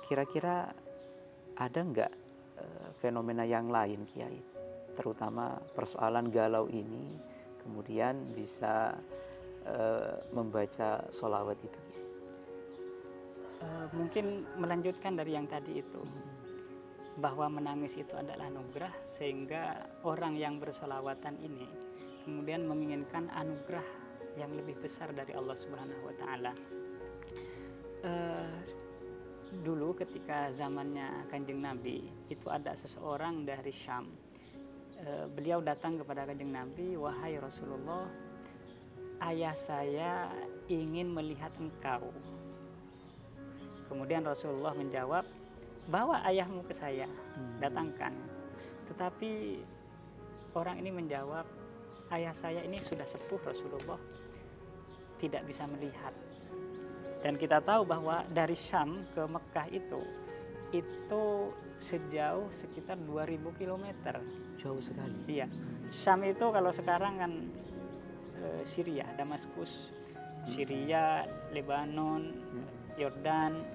kira-kira ada nggak fenomena yang lain Kiai, terutama persoalan galau ini, kemudian bisa membaca sholawat itu? Mungkin melanjutkan dari yang tadi itu, bahwa menangis itu adalah anugerah, sehingga orang yang bersolawatan ini kemudian menginginkan anugerah yang lebih besar dari Allah Subhanahu wa Ta'ala. Dulu ketika zamannya Kanjeng Nabi, itu ada seseorang dari Syam. Beliau datang kepada Kanjeng Nabi, "Wahai Rasulullah, ayah saya ingin melihat engkau." Kemudian Rasulullah menjawab, "Bawa ayahmu ke saya, datangkan." Tetapi orang ini menjawab, "Ayah saya ini sudah sepuh Rasulullah, tidak bisa melihat." Dan kita tahu bahwa dari Syam ke Mekah itu sejauh sekitar 2000 km. Jauh sekali. Iya. Syam itu kalau sekarang kan Syria, Damaskus, Syria, Lebanon, Yordan,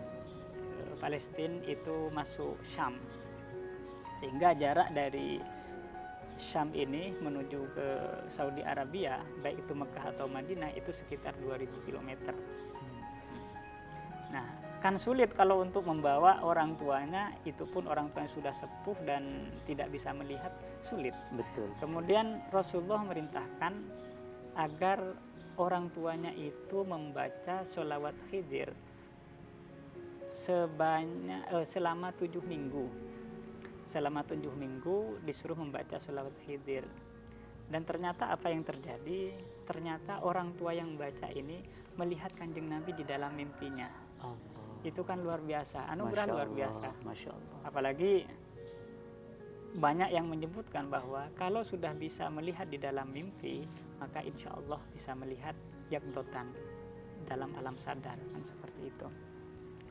Palestina itu masuk Syam. Sehingga jarak dari Syam ini menuju ke Saudi Arabia, baik itu Mekah atau Madinah, itu sekitar 2000 km. Nah, kan sulit kalau untuk membawa orang tuanya, itu pun orang tua yang sudah sepuh dan tidak bisa melihat, sulit. Betul. Kemudian Rasulullah merintahkan agar orang tuanya itu membaca sholawat Khidir selama 7 minggu. Selama 7 minggu disuruh membaca sholawat Khidir. Dan ternyata apa yang terjadi? Ternyata orang tua yang membaca ini melihat Kanjeng Nabi di dalam mimpinya. Allah. Itu kan luar biasa, anugerah luar biasa. Masya Allah. Apalagi banyak yang menyebutkan bahwa kalau sudah bisa melihat di dalam mimpi, maka insya Allah bisa melihat yakdotan dalam alam sadar, kan seperti itu.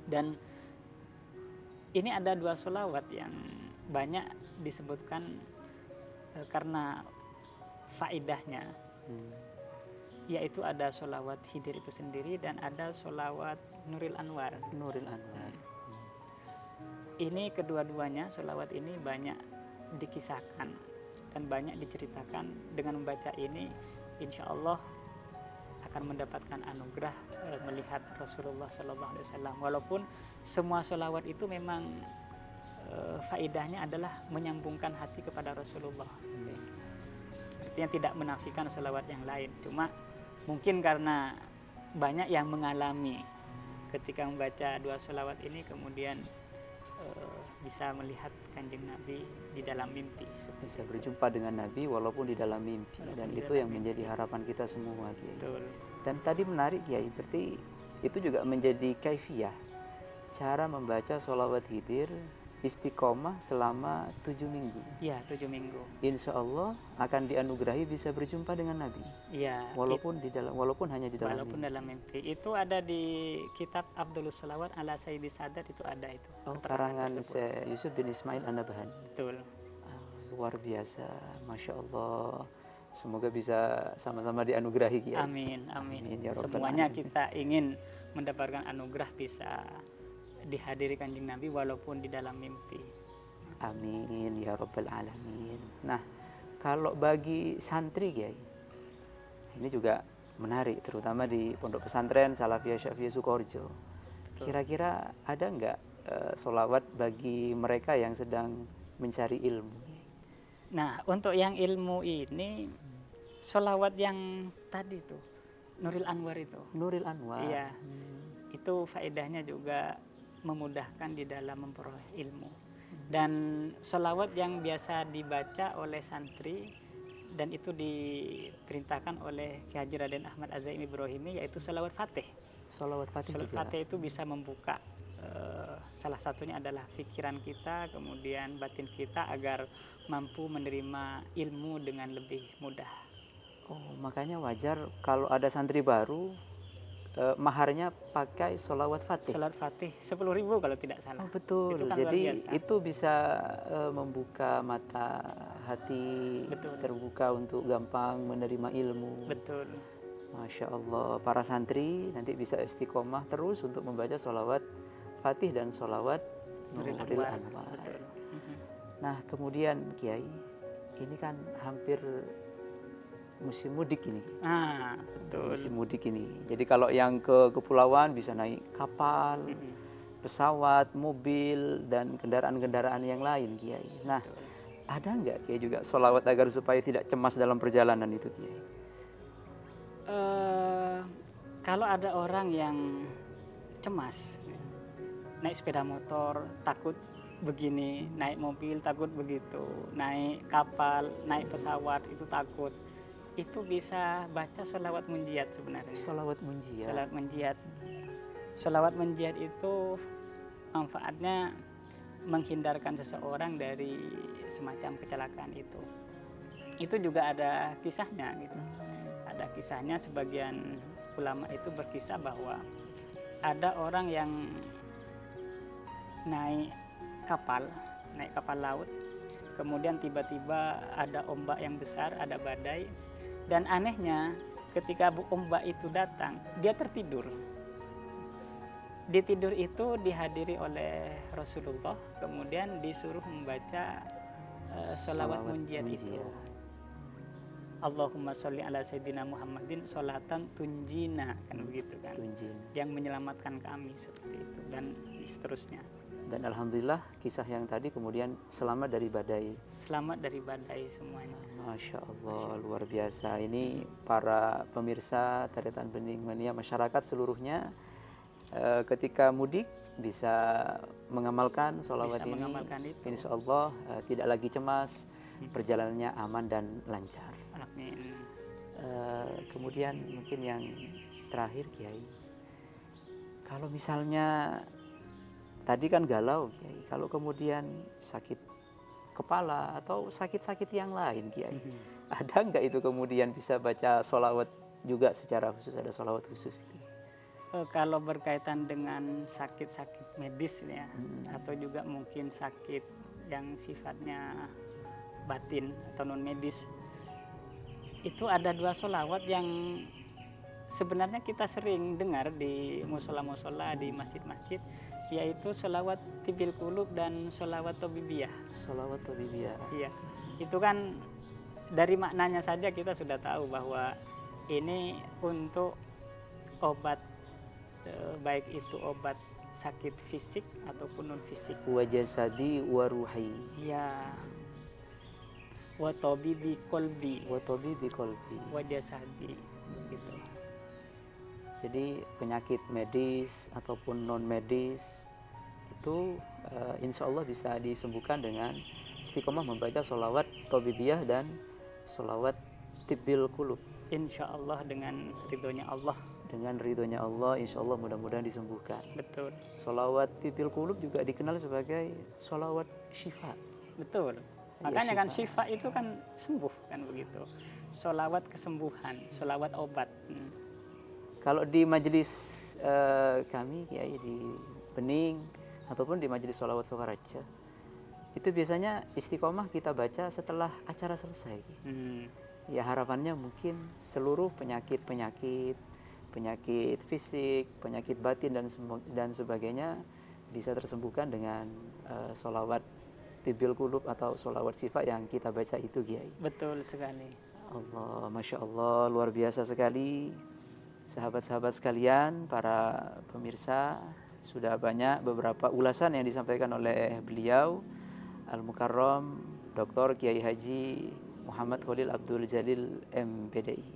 Dan ini ada 2 sholawat yang banyak disebutkan karena faidahnya, yaitu ada sholawat Khidir itu sendiri dan ada sholawat Nuril Anwar. Nuril Anwar. Ini kedua-duanya sholawat ini banyak dikisahkan dan banyak diceritakan. Dengan membaca ini insya Allah akan mendapatkan anugerah melihat Rasulullah SAW. Walaupun semua sholawat itu memang faidahnya adalah menyambungkan hati kepada Rasulullah. Artinya tidak menafikan sholawat yang lain. Cuma mungkin karena banyak yang mengalami ketika membaca 2 sholawat ini kemudian bisa melihat Kanjeng Nabi di dalam mimpi. Bisa berjumpa dengan Nabi walaupun di dalam mimpi. Dan itu yang menjadi harapan kita semua, Kiai. Betul. Dan tadi menarik, Kiai, berarti itu juga menjadi kaifiyah cara membaca sholawat Khidir istiqomah selama 7 minggu. Iya, 7 minggu. Insya Allah akan dianugerahi bisa berjumpa dengan Nabi. Iya. Walaupun hanya di dalam walaupun mimpi. dalam mimpi. Itu ada di kitab Abdulus Sholawat ala Sayyidi Sadat, itu ada itu. Oh, keterangan karangan tersebut. Yusuf bin Ismail An-Nabhan. Betul. Luar biasa, Masya Allah. Semoga bisa sama-sama dianugerahi, Kiai. Amin, amin. Amin, ya Rabbal Semuanya Alamin. kita ingin mendapatkan anugerah bisa dihadiri Kanjeng Nabi walaupun di dalam mimpi. Amin ya Rabbal Alamin. Nah, kalau bagi santri, Kiai, ini juga menarik, terutama di Pondok Pesantren Salafiyah Syafiyah Sukoharjo. Kira-kira ada nggak sholawat bagi mereka yang sedang mencari ilmu? Nah, untuk yang ilmu ini, sholawat yang tadi tuh, Nuril Anwar itu. Nuril Anwar. Iya, itu faedahnya juga memudahkan di dalam memperoleh ilmu. Dan sholawat yang biasa dibaca oleh santri dan itu diperintahkan oleh Ki Haji Raden Ahmad Az-Zaim Ibrahimi, yaitu sholawat Fatih. Sholawat Fatih. Sholawat Fatih itu bisa membuka salah satunya adalah pikiran kita, kemudian batin kita agar mampu menerima ilmu dengan lebih mudah. Oh, makanya wajar kalau ada santri baru maharnya pakai sholawat Fatih. Sholawat Fatih 10.000 kalau tidak salah. Oh, betul. Itu kan jadi luar biasa. itu bisa membuka mata hati, Betul. terbuka untuk gampang menerima ilmu. Betul. Masya Allah, para santri nanti bisa istiqomah terus untuk membaca sholawat Fatih dan sholawat Nuril Nuril Anwar. Anwar. Betul. Nah kemudian Kiai, ini kan hampir musim mudik ini. Betul. Musim mudik ini. Jadi kalau yang ke kepulauan bisa naik kapal, pesawat, mobil, dan kendaraan-kendaraan yang lain, Kiai. Nah, Betul. ada nggak Kiai juga sholawat agar supaya tidak cemas dalam perjalanan itu, Kiai? Kalau ada orang yang cemas, naik sepeda motor takut begini, naik mobil takut begitu, naik kapal, naik pesawat itu takut, itu bisa baca sholawat munjiat sebenarnya. Sholawat munjiat. Sholawat munjiat. Sholawat munjiat itu manfaatnya menghindarkan seseorang dari semacam kecelakaan itu. Itu juga ada kisahnya gitu. Ada kisahnya, sebagian ulama itu berkisah bahwa ada orang yang naik kapal laut, kemudian tiba-tiba ada ombak yang besar, ada badai, dan anehnya ketika ombak itu datang, dia tertidur. Di tidur itu dihadiri oleh Rasulullah, kemudian disuruh membaca sholawat munjiat itu. Allahumma sholli ala sayyidina Muhammadin sholatan tunjina, kan begitu kan, yang menyelamatkan kami, seperti itu, dan seterusnya. Dan alhamdulillah kisah yang tadi kemudian selamat dari badai. Selamat dari badai semuanya. Masya Allah, luar biasa. Ini para pemirsa Taretan Bening Mania, masyarakat seluruhnya, ketika mudik bisa mengamalkan sholawat ini. Insya Allah tidak lagi cemas, perjalanannya aman dan lancar. Amin. Kemudian mungkin yang terakhir, Kiai, kalau misalnya tadi kan galau, Kiai, kalau kemudian sakit kepala atau sakit-sakit yang lain, Kiai, ada nggak itu kemudian bisa baca sholawat juga secara khusus, ada sholawat khusus itu? Kalau berkaitan dengan sakit-sakit medis ya, atau juga mungkin sakit yang sifatnya batin atau non medis, itu ada 2 sholawat yang sebenarnya kita sering dengar di musola-musola, di masjid-masjid, yaitu sholawat tibil qulub dan sholawat tobibiyah. Sholawat tobibiyah. Iya, itu kan dari maknanya saja kita sudah tahu bahwa ini untuk obat, baik itu obat sakit fisik ataupun non fisik. Wa jasadi wa ruhi. Iya. Wa tabibi qalbi. Wa tabibi qalbi. Wa jasadi. Gitu. Jadi penyakit medis ataupun non medis itu insya Allah bisa disembuhkan dengan istiqomah membaca sholawat tobibiyah dan sholawat tibil qulub. Insya Allah dengan ridhonya Allah. Dengan ridhonya Allah, insya Allah mudah-mudahan disembuhkan. Betul. Sholawat tibil qulub juga dikenal sebagai sholawat syifa. Betul. Makanya kan syifa itu kan sembuh, kan begitu. Sholawat kesembuhan, sholawat obat. Kalau di majelis kami, Kiai, di Bening ataupun di majelis sholawat Sukaraja, itu biasanya istiqomah kita baca setelah acara selesai. Ya harapannya mungkin seluruh penyakit fisik, penyakit batin dan sebagainya bisa tersembuhkan dengan sholawat tibil qulub atau sholawat syifa yang kita baca itu, Kiai. Betul sekali. Allah, Masya Allah, luar biasa sekali. Sahabat-sahabat sekalian, para pemirsa, sudah banyak beberapa ulasan yang disampaikan oleh beliau Al-Mukarram Dr. Kiai Haji Muhammad Khalil Abdul Jalil MPDI.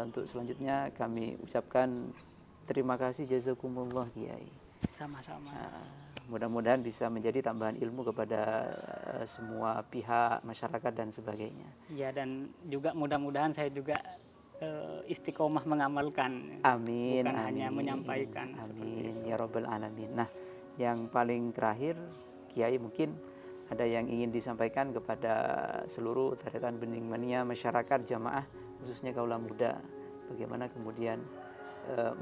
Untuk selanjutnya kami ucapkan terima kasih, jazakumullah, Kiai. Sama-sama. Mudah-mudahan bisa menjadi tambahan ilmu kepada semua pihak, masyarakat dan sebagainya. Ya, dan juga mudah-mudahan saya juga istiqomah mengamalkan. Amin. Bukan amin, hanya menyampaikan. Amin ya Rabbal Alamin. Nah, yang paling terakhir, Kiai, mungkin ada yang ingin disampaikan kepada seluruh Taretan Bening Mania, masyarakat, jamaah, khususnya kaula muda, bagaimana kemudian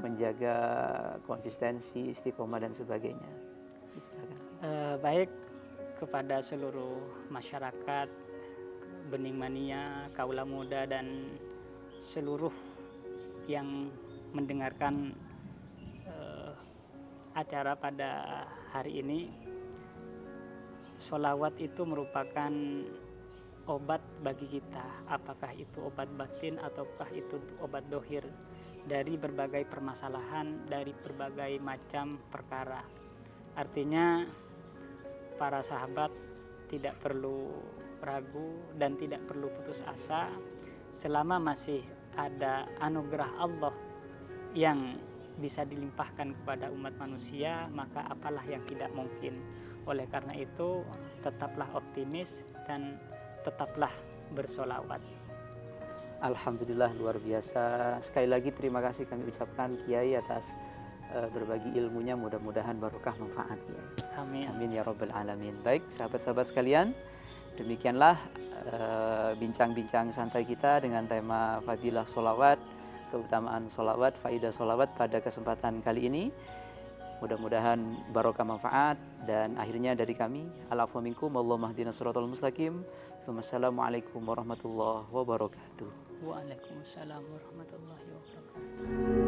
menjaga konsistensi, istiqomah dan sebagainya. Baik, kepada seluruh masyarakat Bening Mania, kaula muda, dan seluruh yang mendengarkan acara pada hari ini, sholawat itu merupakan obat bagi kita, apakah itu obat batin ataukah itu obat dohir dari berbagai permasalahan, dari berbagai macam perkara. Artinya para sahabat tidak perlu ragu dan tidak perlu putus asa selama masih ada anugerah Allah yang bisa dilimpahkan kepada umat manusia, maka apalah yang tidak mungkin. Oleh karena itu, tetaplah optimis dan tetaplah bersolawat. Alhamdulillah, luar biasa. Sekali lagi terima kasih kami ucapkan Kiai atas berbagi ilmunya, mudah-mudahan barokah manfaat Kiai. Amin. Amin ya rabbal alamin. Baik sahabat-sahabat sekalian, demikianlah bincang-bincang santai kita dengan tema Fadilah Sholawat, keutamaan sholawat, faidah sholawat pada kesempatan kali ini. Mudah-mudahan barokah manfaat, dan akhirnya dari kami, al-afwa minkum, Allahumma hdina shiratal mustaqim. Wassalamualaikum warahmatullahi wabarakatuh. Waalaikumsalam warahmatullahi wabarakatuh.